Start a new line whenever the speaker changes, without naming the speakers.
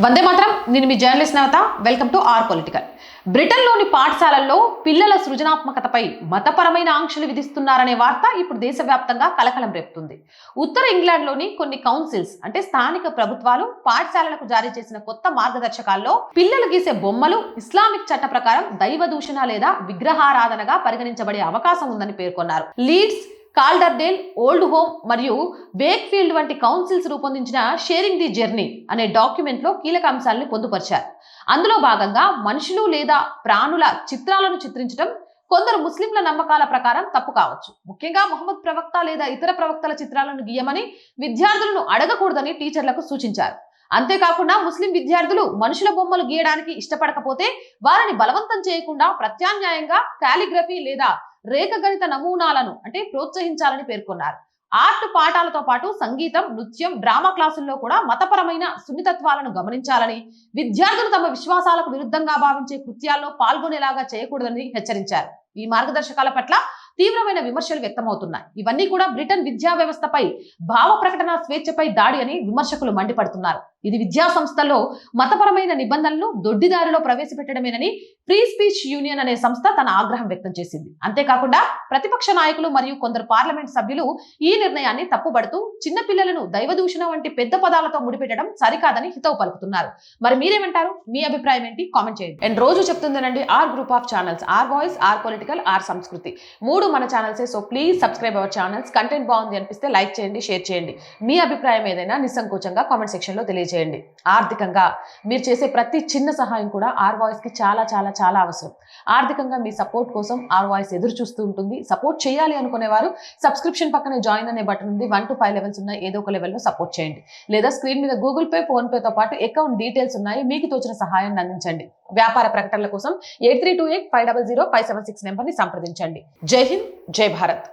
వందే మాత్రం. నేను మీ journalist Navata. Welcome to our political. బ్రిటన్లోని పాఠశాలల్లో పిల్లల సృజనాత్మకతపై మతపరమైన ఆంక్షలు విధిస్తున్నారనే వార్త ఇప్పుడు దేశవ్యాప్తంగా కలకలం రేపుతుంది. ఉత్తర ఇంగ్లాండ్లోని కొన్ని కౌన్సిల్స్ అంటే స్థానిక ప్రభుత్వాలు పాఠశాలలకు జారీ చేసిన కొత్త మార్గదర్శకాల్లో పిల్లలు గీసే బొమ్మలు ఇస్లామిక్ చట్ట ప్రకారం దైవ దూషణ లేదా విగ్రహారాధనగా పరిగణించబడే అవకాశం ఉందని పేర్కొన్నారు. లీడ్స్, కాల్డర్డేల్, ఓల్డ్ హోమ్ మరియు వేక్ఫీల్డ్ వంటి కౌన్సిల్స్ రూపొందించిన షేరింగ్ ది జర్నీ అనే డాక్యుమెంట్లో కీలక అంశాలను పొందుపరిచారు. అందులో భాగంగా మనుషులు లేదా ప్రాణుల చిత్రాలను చిత్రించడం కొందరు ముస్లింల నమ్మకాల ప్రకారం తప్పు కావచ్చు. ముఖ్యంగా ముహమ్మద్ ప్రవక్త లేదా ఇతర ప్రవక్తల చిత్రాలను గీయమని విద్యార్థులను అడగకూడదని టీచర్లకు సూచించారు. అంతేకాకుండా ముస్లిం విద్యార్థులు మనుషుల బొమ్మలు గీయడానికి ఇష్టపడకపోతే వారిని బలవంతం చేయకుండా ప్రత్యామ్నాయంగా కాలిగ్రఫీ లేదా రేఖగణిత నమూనాలను ప్రోత్సహించాలని పేర్కొన్నారు. ఆర్ట్ పాఠాలతో పాటు సంగీతం, నృత్యం, డ్రామా క్లాసుల్లో కూడా మతపరమైన సున్నితత్వాలను గమనించాలని, విద్యార్థులు తమ విశ్వాసాలకు విరుద్ధంగా భావించే కృత్యాల్లో పాల్గొనేలాగా చేయకూడదని హెచ్చరించారు. ఈ మార్గదర్శకాల పట్ల తీవ్రమైన విమర్శలు వ్యక్తమవుతున్నాయి. ఇవన్నీ కూడా బ్రిటన్ విద్యా వ్యవస్థపై భావ ప్రకటన స్వేచ్ఛపై దాడి అని విమర్శకులు మండిపడుతున్నారు. ఇది విద్యా సంస్థల్లో మతపరమైన నిబంధనలను దొడ్డిదారిలో ప్రవేశపెట్టడమేనని ఫ్రీ స్పీచ్ యూనియన్ అనే సంస్థ తన ఆగ్రహం వ్యక్తం చేసింది. అంతేకాకుండా ప్రతిపక్ష నాయకులు మరియు కొందరు పార్లమెంట్ సభ్యులు ఈ నిర్ణయాన్ని తప్పుబడుతూ చిన్నపిల్లలను దైవదూషణ వంటి పెద్ద పదాలతో ముడిపెట్టడం సరికాదని హితవు పలుకుతున్నారు. మరి మీరేమంటారు? మీ అభిప్రాయం ఏంటి? కామెంట్ చేయండి. అండ్ రోజు చెప్తుందనండి our group of channels, our voice, our political, our Sanskriti, మూడు మన ఛానల్సే. So please subscribe our channels. Content బాగుంది అనిపిస్తే లైక్ చేయండి, షేర్ చేయండి. మీ అభిప్రాయం ఏదైనా నిస్సంకోచంగా కామెంట్ సెక్షన్ లో తెలియజేయండి. ఆర్థికంగా మీరు చేసే ప్రతి చిన్న సహాయం కూడా ఆర్ వాయిస్ కి చాలా చాలా చాలా అవసరం. ఆర్థికంగా మీ సపోర్ట్ కోసం ఆర్ వాయిస్ ఎదురు చూస్తూ ఉంటుంది. సపోర్ట్ చేయాలి అనుకునేవారు సబ్స్క్రిప్షన్ పక్కనే జాయిన్ అనే బటన్ ఉంది. 1 to 5 లెవెల్స్ ఉన్నాయి. ఏదో ఒక లెవెల్లో సపోర్ట్ చేయండి. లేదా స్క్రీన్ మీద గూగుల్ పే, ఫోన్ పేతో పాటు అకౌంట్ డీటెయిల్స్ ఉన్నాయి. మీకు తోచిన సహాయాన్ని అందించండి. వ్యాపార ప్రకటనల కోసం 8328500576 నెంబర్ని సంప్రదించండి. జై హింద్, జై భారత్.